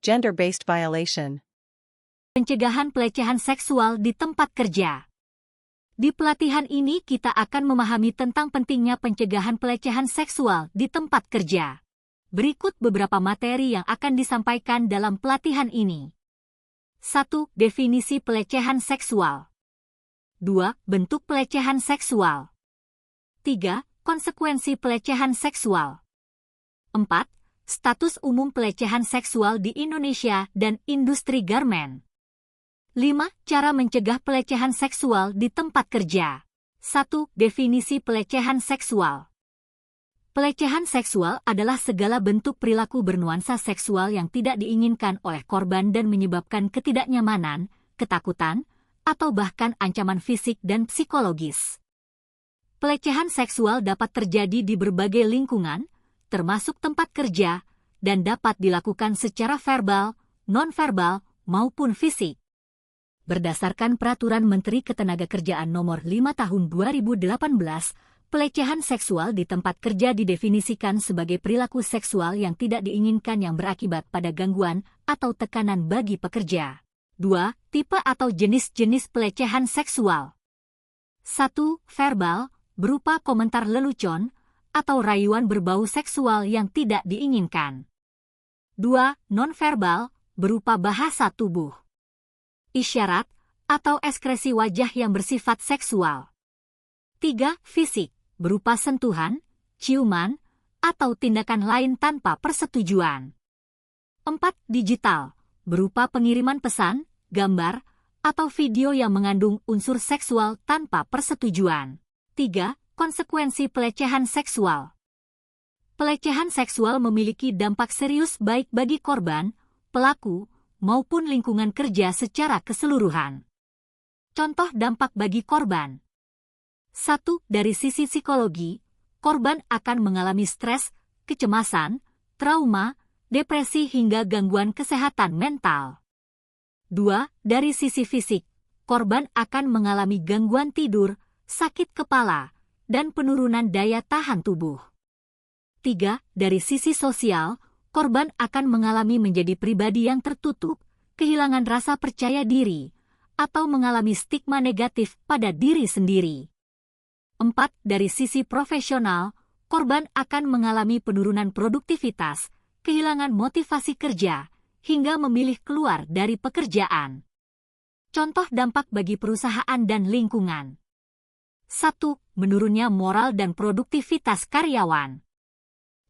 gender-based violation. Pencegahan pelecehan seksual di tempat kerja. Di pelatihan ini kita akan memahami tentang pentingnya pencegahan pelecehan seksual di tempat kerja. Berikut beberapa materi yang akan disampaikan dalam pelatihan ini. 1. Definisi pelecehan seksual. 2. Bentuk pelecehan seksual. 3. Konsekuensi pelecehan seksual. 4. Status umum pelecehan seksual di Indonesia dan industri garmen. 5. Cara mencegah pelecehan seksual di tempat kerja. 1. Definisi pelecehan seksual. Pelecehan seksual adalah segala bentuk perilaku bernuansa seksual yang tidak diinginkan oleh korban dan menyebabkan ketidaknyamanan, ketakutan, atau bahkan ancaman fisik dan psikologis. Pelecehan seksual dapat terjadi di berbagai lingkungan, termasuk tempat kerja, dan dapat dilakukan secara verbal, nonverbal, maupun fisik. Berdasarkan Peraturan Menteri Ketenagakerjaan Nomor 5 Tahun 2018, pelecehan seksual di tempat kerja didefinisikan sebagai perilaku seksual yang tidak diinginkan yang berakibat pada gangguan atau tekanan bagi pekerja. 2. Tipe atau jenis-jenis pelecehan seksual. 1. Verbal, berupa komentar lelucon atau rayuan berbau seksual yang tidak diinginkan. 2. Nonverbal, berupa bahasa tubuh, isyarat, atau ekspresi wajah yang bersifat seksual. 3. Fisik, berupa sentuhan, ciuman, atau tindakan lain tanpa persetujuan. 4. Digital, berupa pengiriman pesan, gambar, atau video yang mengandung unsur seksual tanpa persetujuan. 3. Konsekuensi pelecehan seksual. Pelecehan seksual memiliki dampak serius baik bagi korban, pelaku, maupun lingkungan kerja secara keseluruhan. Contoh dampak bagi korban. 1. Dari sisi psikologi, korban akan mengalami stres, kecemasan, trauma, depresi hingga gangguan kesehatan mental. 2. Dari sisi fisik, korban akan mengalami gangguan tidur, sakit kepala, dan penurunan daya tahan tubuh. 3. Dari sisi sosial, korban akan mengalami menjadi pribadi yang tertutup, kehilangan rasa percaya diri, atau mengalami stigma negatif pada diri sendiri. 4. Dari sisi profesional, korban akan mengalami penurunan produktivitas, kehilangan motivasi kerja, hingga memilih keluar dari pekerjaan. Contoh dampak bagi perusahaan dan lingkungan. 1. Menurunnya moral dan produktivitas karyawan.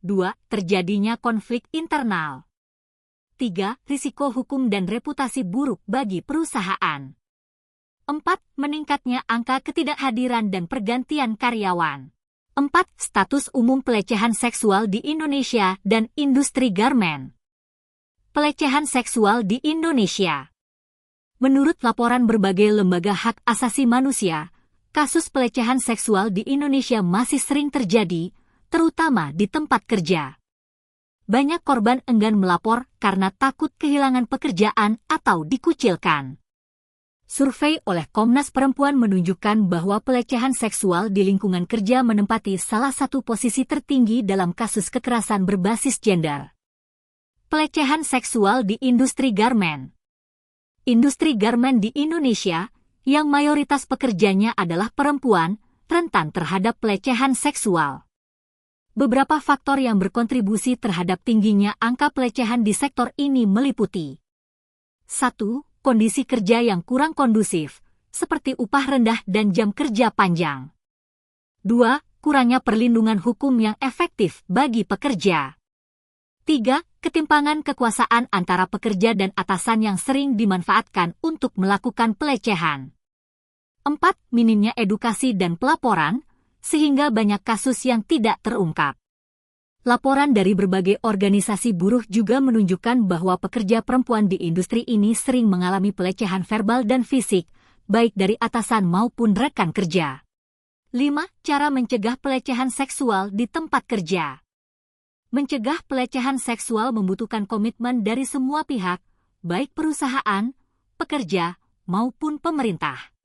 2. Terjadinya konflik internal. 3. Risiko hukum dan reputasi buruk bagi perusahaan. 4. Meningkatnya angka ketidakhadiran dan pergantian karyawan. 4. Status umum pelecehan seksual di Indonesia dan industri garmen. Pelecehan seksual di Indonesia. Menurut laporan berbagai lembaga hak asasi manusia, kasus pelecehan seksual di Indonesia masih sering terjadi, terutama di tempat kerja. Banyak korban enggan melapor karena takut kehilangan pekerjaan atau dikucilkan. Survei oleh Komnas Perempuan menunjukkan bahwa pelecehan seksual di lingkungan kerja menempati salah satu posisi tertinggi dalam kasus kekerasan berbasis gender. Pelecehan seksual di industri garmen. Industri garmen di Indonesia, yang mayoritas pekerjanya adalah perempuan, rentan terhadap pelecehan seksual. Beberapa faktor yang berkontribusi terhadap tingginya angka pelecehan di sektor ini meliputi 1. Kondisi kerja yang kurang kondusif, seperti upah rendah dan jam kerja panjang. 2. Kurangnya perlindungan hukum yang efektif bagi pekerja. 3. Ketimpangan kekuasaan antara pekerja dan atasan yang sering dimanfaatkan untuk melakukan pelecehan. 4. Minimnya edukasi dan pelaporan, sehingga banyak kasus yang tidak terungkap. Laporan dari berbagai organisasi buruh juga menunjukkan bahwa pekerja perempuan di industri ini sering mengalami pelecehan verbal dan fisik, baik dari atasan maupun rekan kerja. 5. Cara mencegah pelecehan seksual di tempat kerja. Mencegah pelecehan seksual membutuhkan komitmen dari semua pihak, baik perusahaan, pekerja, maupun pemerintah.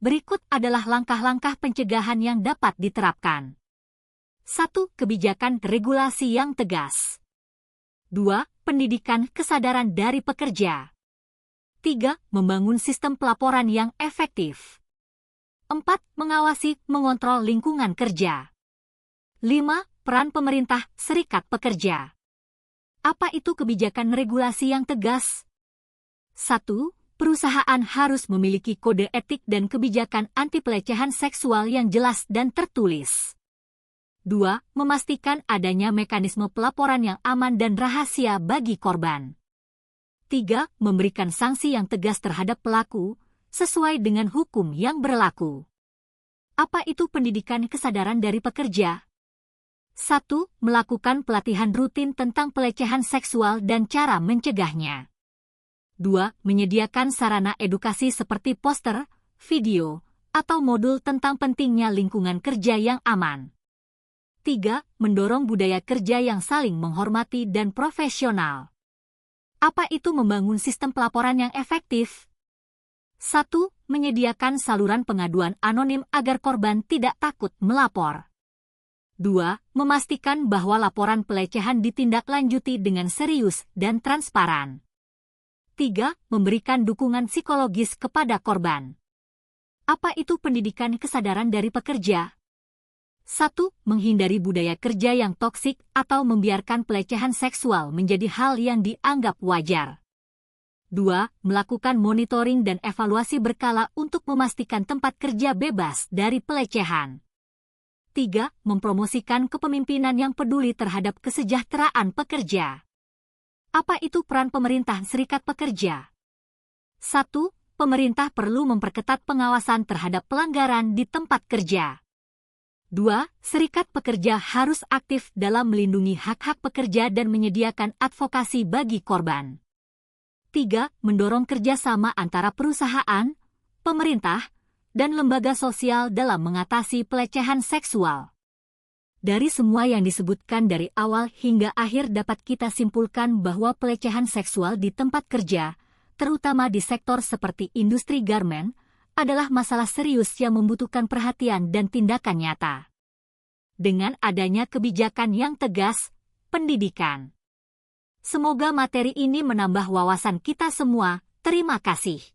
Berikut adalah langkah-langkah pencegahan yang dapat diterapkan. 1. Kebijakan regulasi yang tegas. 2. pendidikan kesadaran dari pekerja. 3. Membangun sistem pelaporan yang efektif. 4. Mengawasi, mengontrol lingkungan kerja. 5. Peran pemerintah serikat pekerja. Apa itu kebijakan regulasi yang tegas? 1. Perusahaan harus memiliki kode etik dan kebijakan anti pelecehan seksual yang jelas dan tertulis. 2. Memastikan adanya mekanisme pelaporan yang aman dan rahasia bagi korban. 3. Memberikan sanksi yang tegas terhadap pelaku, sesuai dengan hukum yang berlaku. Apa itu pendidikan kesadaran dari pekerja? 1. Melakukan pelatihan rutin tentang pelecehan seksual dan cara mencegahnya. 2. Menyediakan sarana edukasi seperti poster, video, atau modul tentang pentingnya lingkungan kerja yang aman. 3. Mendorong budaya kerja yang saling menghormati dan profesional. Apa itu membangun sistem pelaporan yang efektif? 1. Menyediakan saluran pengaduan anonim agar korban tidak takut melapor. 2. Memastikan bahwa laporan pelecehan ditindaklanjuti dengan serius dan transparan. 3. Memberikan dukungan psikologis kepada korban. Apa itu pendidikan kesadaran dari pekerja? 1. Menghindari budaya kerja yang toksik atau membiarkan pelecehan seksual menjadi hal yang dianggap wajar. 2. Melakukan monitoring dan evaluasi berkala untuk memastikan tempat kerja bebas dari pelecehan. 3. Mempromosikan kepemimpinan yang peduli terhadap kesejahteraan pekerja. Apa itu peran pemerintah serikat pekerja? 1. Pemerintah perlu memperketat pengawasan terhadap pelanggaran di tempat kerja. 2. Serikat pekerja harus aktif dalam melindungi hak-hak pekerja dan menyediakan advokasi bagi korban. 3. Mendorong kerjasama antara perusahaan, pemerintah, dan lembaga sosial dalam mengatasi pelecehan seksual. Dari semua yang disebutkan dari awal hingga akhir dapat kita simpulkan bahwa pelecehan seksual di tempat kerja, terutama di sektor seperti industri garmen, adalah masalah serius yang membutuhkan perhatian dan tindakan nyata. Dengan adanya kebijakan yang tegas, pendidikan. Semoga materi ini menambah wawasan kita semua. Terima kasih.